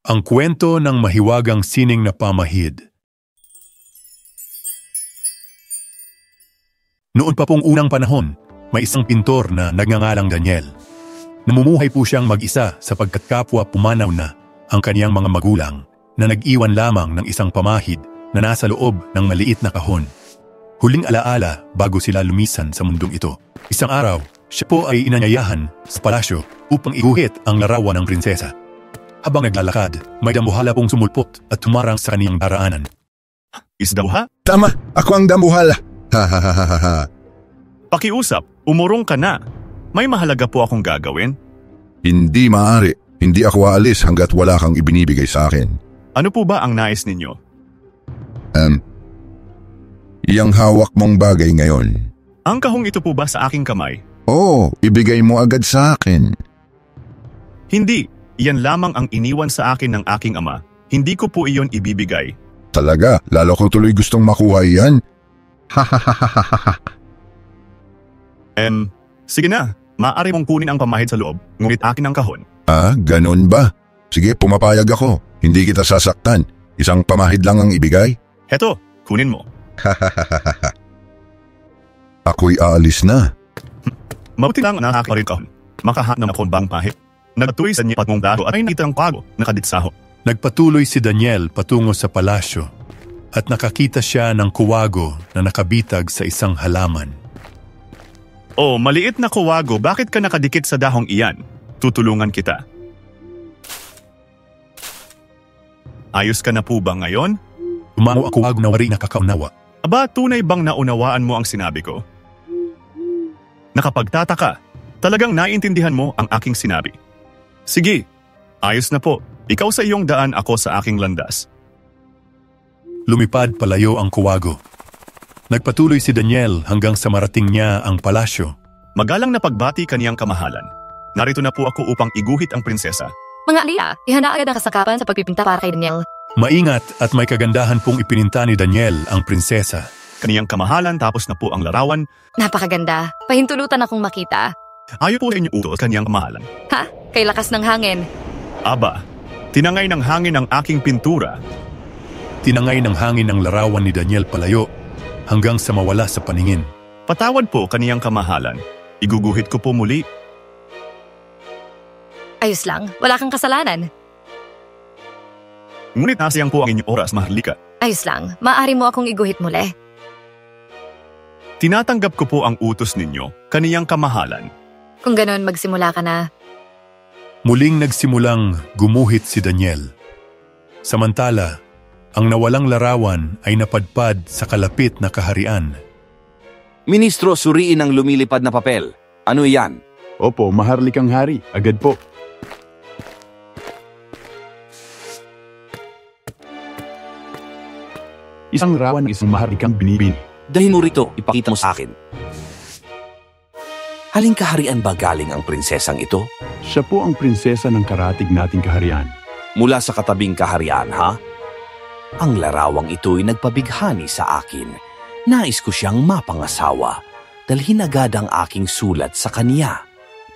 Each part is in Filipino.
Ang kwento ng mahiwagang sining na pamahid. Noon pa pong unang panahon, may isang pintor na nagngangalang Daniel. Namumuhay po siyang mag-isa sapagkat kapwa pumanaw na ang kaniyang mga magulang na nag-iwan lamang ng isang pamahid na nasa loob ng maliit na kahon. Huling alaala bago sila lumisan sa mundong ito. Isang araw, siya po ay inanyayahan sa palasyo upang iguhit ang larawan ng prinsesa. Habang naglalakad, may dambuhala pong sumulpot at tumarang sa kaniyang daraanan. Isdawha? Tama, ako ang dambuhala. Ha. Pakiusap, umurong ka na. May mahalaga po akong gagawin. Hindi maaari. Hindi ako aalis hanggat wala kang ibinibigay sa akin. Ano po ba ang nais ninyo? Iyang hawak mong bagay ngayon. Ang kahong ito po ba sa aking kamay? Oo, ibigay mo agad sa akin. Hindi. Iyan lamang ang iniwan sa akin ng aking ama. Hindi ko po iyon ibibigay. Talaga, lalo ko tuloy gustong makuha iyan. Sige na. Maaari mong kunin ang pamahid sa loob, ngunit akin ang kahon. Ganun ba? Sige, pumapayag ako. Hindi kita sasaktan. Isang pamahid lang ang ibigay. Heto, kunin mo. Ako'y aalis na. Mabuti lang na aking rin kahon. Makahanap akong bang pahit. Nagtuloy sa niya patmong daho at ay nakita ang pago na kaditsaho. Nagpatuloy si Daniel patungo sa palasyo at nakakita siya ng kuwago na nakabitag sa isang halaman. Oh, maliit na kuwago, bakit ka nakadikit sa dahong iyan? Tutulungan kita. Ayos ka na po ba ngayon? Umango ang kuwago na wari nakakaunawa. Aba, tunay bang naunawaan mo ang sinabi ko? Nakapagtataka, talagang naiintindihan mo ang aking sinabi. Sige, ayos na po. Ikaw sa iyong daan, ako sa aking landas. Lumipad palayo ang kuwago. Nagpatuloy si Daniel hanggang sa marating niya ang palasyo. Magalang na pagbati kaniyang kamahalan. Narito na po ako upang iguhit ang prinsesa. Mga alila, ihanda agad ang kasangkapan sa pagpipinta para kay Daniel. Maingat at may kagandahan pong ipininta ni Daniel ang prinsesa. Kaniyang kamahalan, tapos na po ang larawan. Napakaganda. Pahintulutan akong makita. Ayaw po sa inyong utos kaniyang kamahalan. Ha? Kay lakas ng hangin. Aba, tinangay ng hangin ang aking pintura. Tinangay ng hangin ang larawan ni Daniel palayo hanggang sa mawala sa paningin. Patawad po kaniyang kamahalan. Iguguhit ko po muli. Ayos lang, wala kang kasalanan. Ngunit nasayang po ang inyong oras, Maharlika. Ayos lang, maaari mo akong iguhit muli. Tinatanggap ko po ang utos ninyo, kaniyang kamahalan. Kung ganon, magsimula ka na. Muling nagsimulang gumuhit si Daniel. Samantala, ang nawalang larawan ay napadpad sa kalapit na kaharian. Ministro, suriin ang lumilipad na papel. Ano yan? Opo, Maharlikang Hari. Agad po. Isang rawan ng isang maharlikang binibini. Dahil mo rito, ipakita mo sa akin. Haling kaharian ba galing ang prinsesang ito? Siya po ang prinsesa ng karatig nating kaharian. Mula sa katabing kaharian, ha? Ang larawang ito'y nagpabighani sa akin. Nais ko siyang mapangasawa. Dalhin agad ang aking sulat sa kaniya.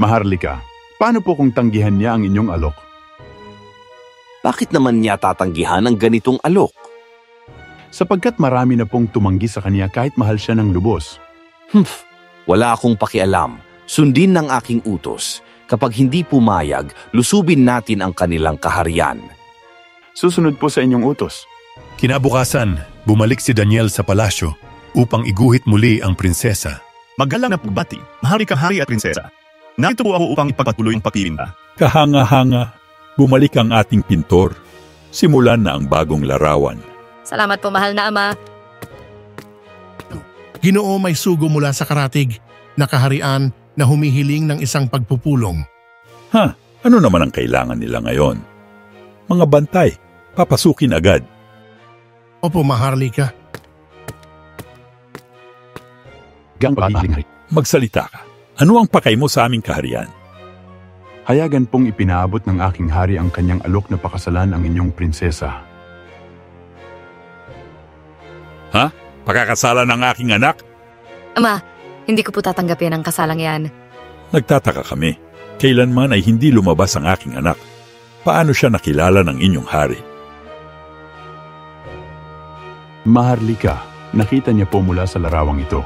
Maharlika, paano po kung tanggihan niya ang inyong alok? Bakit naman niya tatanggihan ang ganitong alok? Sapagkat marami na pong tumanggi sa kaniya kahit mahal siya ng lubos. Wala akong pakialam. Sundin ng aking utos. Kapag hindi pumayag, lusubin natin ang kanilang kaharian. Susunod po sa inyong utos. Kinabukasan, bumalik si Daniel sa palasyo upang iguhit muli ang prinsesa. Magalang na pagbati, Maharlikang Hari at prinsesa. Narito po ako upang ipagpatuloy ang pagpipinta. Kahanga-hanga, bumalik ang ating pintor. Simulan na ang bagong larawan. Salamat po, mahal na ama. Ginoo, may sugo mula sa karatig na kaharian na humihiling ng isang pagpupulong. Ano naman ang kailangan nila ngayon? Mga bantay, papasukin agad. Opo, Maharlika. Magsalita ka. Ano ang pakay mo sa aming kaharian? Hayagan pong ipinaabot ng aking hari ang kanyang alok na pakasalan ang inyong prinsesa. Ha? Pakakasalan ng aking anak? Ama, hindi ko po tatanggapin ang kasalang yan. Nagtataka kami. Kailanman ay hindi lumabas ang aking anak. Paano siya nakilala ng inyong hari? Maharlika, nakita niya po mula sa larawang ito.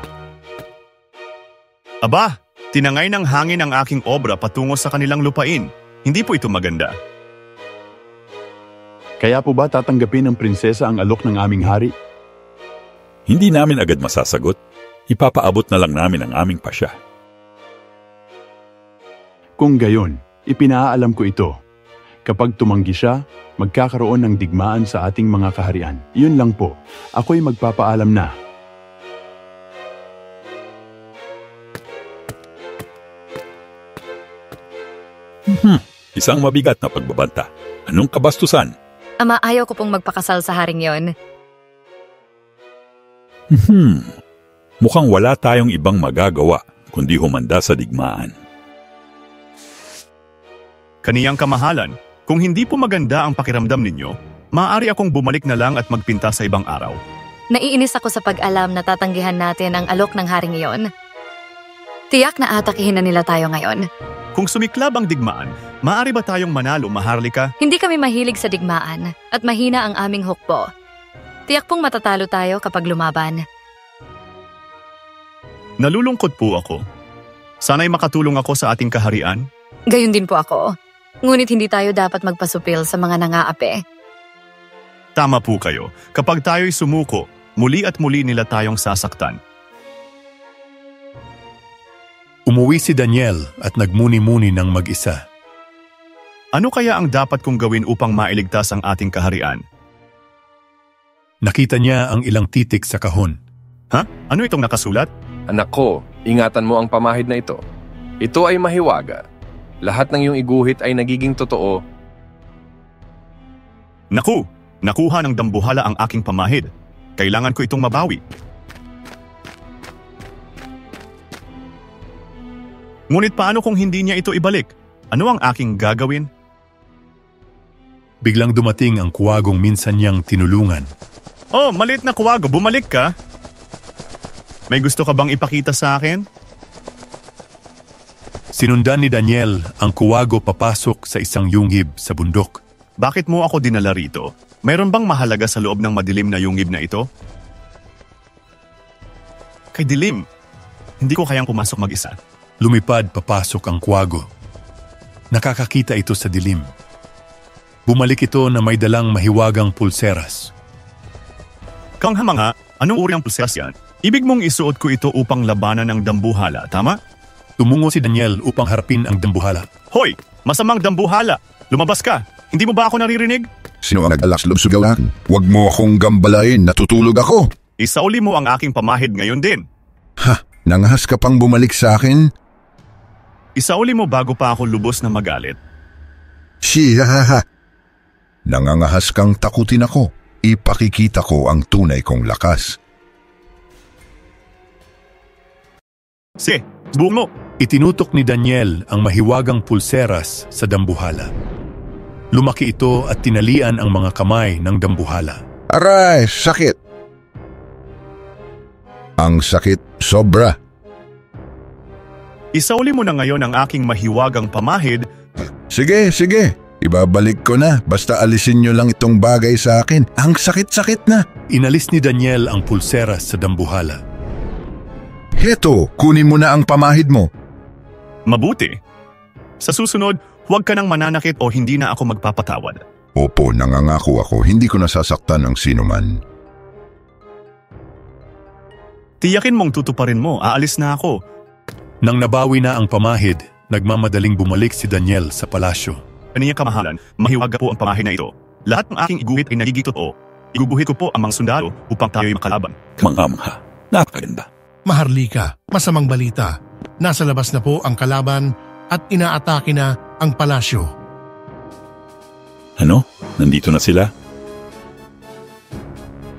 Aba, tinangay ng hangin ang aking obra patungo sa kanilang lupain. Hindi po ito maganda. Kaya po ba tatanggapin ng prinsesa ang alok ng aming hari? Hindi namin agad masasagot. Ipapaabot na lang namin ang aming pasya. Kung gayon, ipinaalam ko ito. Kapag tumanggi siya, magkakaroon ng digmaan sa ating mga kaharian. Yun lang po, ako'y magpapaalam na. Isang mabigat na pagbabanta. Anong kabastusan? Ama, ayaw ko pong magpakasal sa haring yon. Mukhang wala tayong ibang magagawa kundi humanda sa digmaan. Kaniyang kamahalan, kung hindi po maganda ang pakiramdam ninyo, maaari akong bumalik na lang at magpinta sa ibang araw. Naiinis ako sa pag-alam na tatanggihan natin ang alok ng haring iyon. Tiyak na atakihin na nila tayo ngayon. Kung sumiklab ang digmaan, maaari ba tayong manalo, Maharlika? Hindi kami mahilig sa digmaan at mahina ang aming hukbo. Tiyak pong matatalo tayo kapag lumaban. Nalulungkot po ako. Sana'y makatulong ako sa ating kaharian. Gayon din po ako. Ngunit hindi tayo dapat magpasupil sa mga nangaapi. Tama po kayo. Kapag tayo'y sumuko, muli at muli nila tayong sasaktan. Umuwi si Daniel at nagmuni-muni ng mag-isa. Ano kaya ang dapat kong gawin upang mailigtas ang ating kaharian? Nakita niya ang ilang titik sa kahon. Ha? Ano itong nakasulat? Anak ko, ingatan mo ang pamahid na ito. Ito ay mahiwaga. Lahat ng iyong iguhit ay nagiging totoo. Naku! Nakuha ng dambuhala ang aking pamahid. Kailangan ko itong mabawi. Ngunit paano kung hindi niya ito ibalik? Ano ang aking gagawin? Biglang dumating ang kuwagong minsan niyang tinulungan. Oh, maliit na kuwago, bumalik ka? May gusto ka bang ipakita sa akin? Sinundan ni Daniel ang kuwago papasok sa isang yungib sa bundok. Bakit mo ako dinala rito? Mayroon bang mahalaga sa loob ng madilim na yungib na ito? Kay dilim, hindi ko kayang pumasok mag-isa. Lumipad papasok ang kuwago. Nakakakita ito sa dilim. Bumalik ito na may dalang mahiwagang pulseras. Kanghamanga, anong uri ang pulseras yan? Ibig mong isuot ko ito upang labanan ng dambuhala, tama? Tumungo si Daniel upang harapin ang dambuhala. Hoy! Masamang dambuhala! Lumabas ka! Hindi mo ba ako naririnig? Sino ang nag-alaslob sugawan? Huwag mo akong gambalain, natutulog ako. Isauli mo ang aking pamahid ngayon din. Ha? Nangahas ka pang bumalik sa akin? Isauli mo bago pa ako lubos na magalit. Siya! Nangangahas kang takutin ako. Ipakikita ko ang tunay kong lakas. Sige, buong mo. Itinutok ni Daniel ang mahiwagang pulseras sa dambuhala. Lumaki ito at tinalian ang mga kamay ng dambuhala. Aray, sakit! Ang sakit sobra. Isauli mo na ngayon ang aking mahiwagang pamahid. Sige. Ibabalik ko na. Basta alisin nyo lang itong bagay sa akin. Ang sakit-sakit na. Inalis ni Daniel ang pulseras sa dambuhala. Heto, kunin mo na ang pamahid mo. Mabuti. Sa susunod, huwag ka nang mananakit o hindi na ako magpapatawad. Opo, nangangako ako. Hindi ko nasasaktan ang sinuman. Tiyakin mong tutuparin mo. Aalis na ako. Nang nabawi na ang pamahid, nagmamadaling bumalik si Daniel sa palasyo. Kaniyang kamahalan, mahiwaga po ang pamahid na ito. Lahat ng aking iguhit ay nagiging totoo. Igubuhit ko po ang mga sundalo upang tayo'y makalaban. Mangha-mangha. Napakaganda. Maharlika, masamang balita. Nasa labas na po ang kalaban at inaatake na ang palasyo. Ano? Nandito na sila?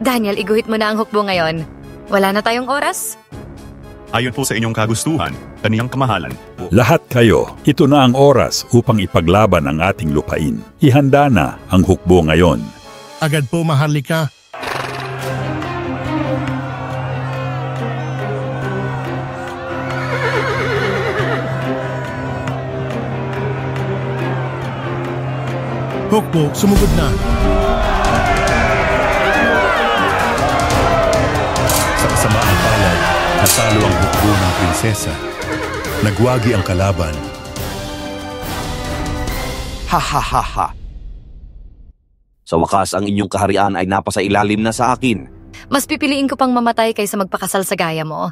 Daniel, iguhit mo na ang hukbo ngayon. Wala na tayong oras? Ayon po sa inyong kagustuhan, kaniyang kamahalan. Lahat kayo, ito na ang oras upang ipaglaban ang ating lupain. Ihanda na ang hukbo ngayon. Agad po, Maharlika. Hukbo, sumugod na. Sa kasamaang palad, natalo ang hukbo ng prinsesa. Nagwagi ang kalaban. Ha ha ha ha. Sa wakas, ang inyong kaharian ay napasa ilalim na sa akin. Mas pipiliin ko pang mamatay kaysa magpakasal sa gaya mo.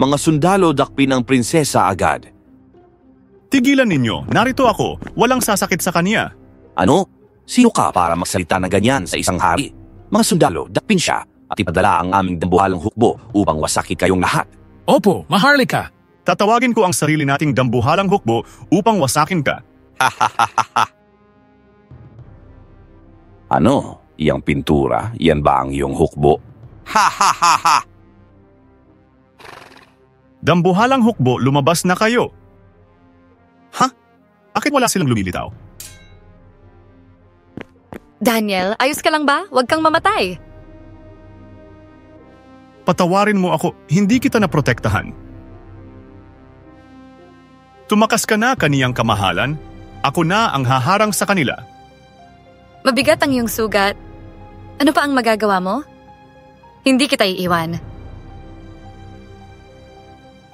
Mga sundalo dakpin ang prinsesa agad. Tigilan ninyo, narito ako, walang sasakit sa kanya. Ano? Sino ka para magsalita na ganyan sa isang hari? Mga sundalo, dakpin siya at ipadala ang aming dambuhalang hukbo upang wasaki kayong lahat. Opo, Maharlika. Tatawagin ko ang sarili nating dambuhalang hukbo upang wasakin ka. Ano? Iyang pintura? Yan ba ang iyong hukbo? Ha ha ha ha! Dambuhalang hukbo, lumabas na kayo. Ha? Bakit wala silang lumilitaw? Daniel, ayos ka lang ba? Huwag kang mamatay. Patawarin mo ako, hindi kita naprotektahan. Tumakas ka na kaniyang kamahalan, ako na ang haharang sa kanila. Mabigat ang iyong sugat. Ano pa ang magagawa mo? Hindi kita iiwan.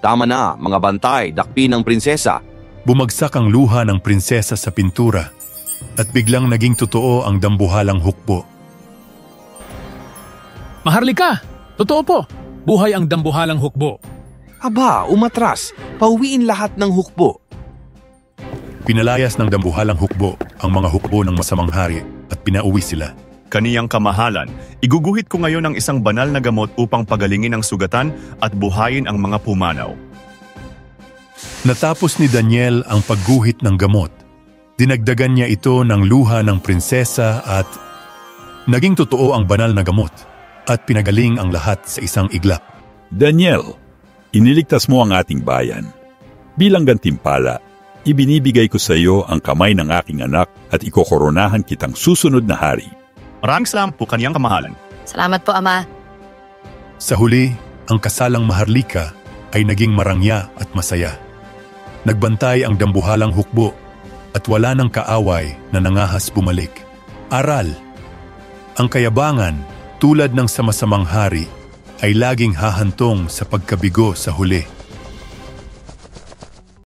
Tama na, mga bantay, dakpin ng prinsesa. Bumagsak ang luha ng prinsesa sa pintura at biglang naging totoo ang dambuhalang hukbo. Maharlika, totoo po. Buhay ang dambuhalang hukbo. Aba, umatras. Pauwiin lahat ng hukbo. Pinalayas ng dambuhalang hukbo ang mga hukbo ng masamang hari at pinauwi sila. Kaniyang kamahalan, iguguhit ko ngayon ang isang banal na gamot upang pagalingin ang sugatan at buhayin ang mga pumanaw. Natapos ni Daniel ang pagguhit ng gamot. Dinagdagan niya ito ng luha ng prinsesa at naging totoo ang banal na gamot at pinagaling ang lahat sa isang iglap. Daniel, iniligtas mo ang ating bayan. Bilang gantimpala, ibinibigay ko sa iyo ang kamay ng aking anak at ikokoronahan kitang susunod na hari. Maraming salamat po kaniyang kamahalan. Salamat po, Ama. Sa huli, ang kasalang Maharlika ay naging marangya at masaya. Nagbantay ang dambuhalang hukbo at wala ng kaaway na nangahas bumalik. Aral, ang kayabangan tulad ng sama-samang hari ay laging hahantong sa pagkabigo sa huli.